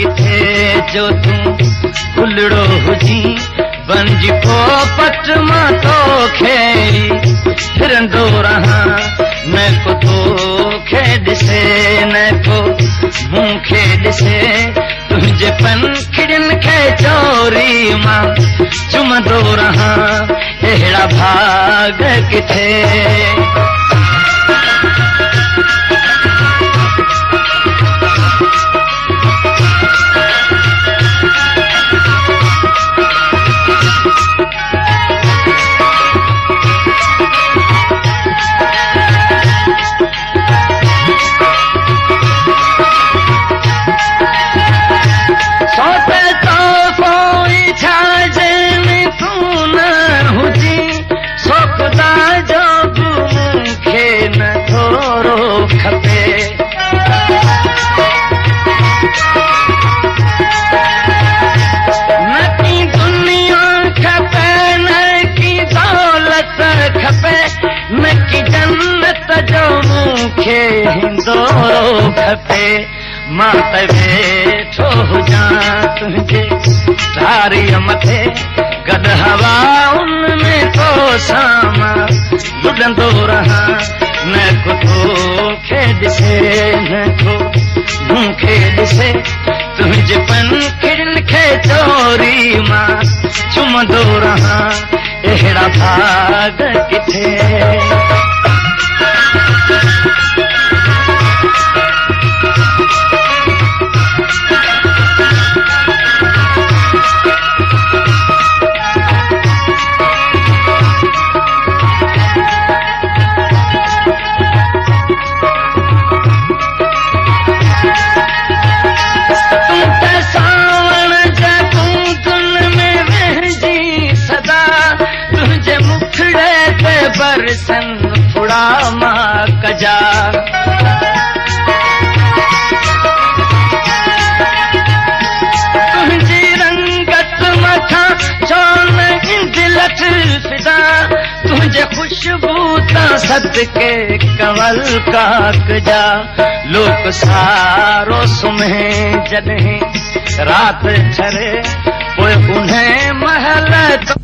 किथे जो तूं फुलड़ो हुजी बनजी पोपट मां तोखे फिरंदो रहां न को तोखे ॾिसे न को मूंखे ॾिसे तुंहिंजे पंखड़ियुनि खे चोरी मां चुमंदो रहां अहिड़ा भाग किथे हिंदोरो खपे मां त वेठो हुजां तुंहिंजे धारीअ मथे गॾ हवा उन में तो सां लुॾंदो रहां न को तोखे ॾिसे न को मूंखे ॾिसे तुंहिंजे पंखड़ियुनि खे चोरी मां चुमंदो रहां अहिड़ा भाग किथे बरसन फुड़ा मां कजा तुंहिंजी रंगत मथां छो न दिलठ फिदा तुंहिंजे खुशबू तां सदके कंवल काक जा लोक सारो सुम्हे जॾहिं रात ठरे पोइ उन्हें महल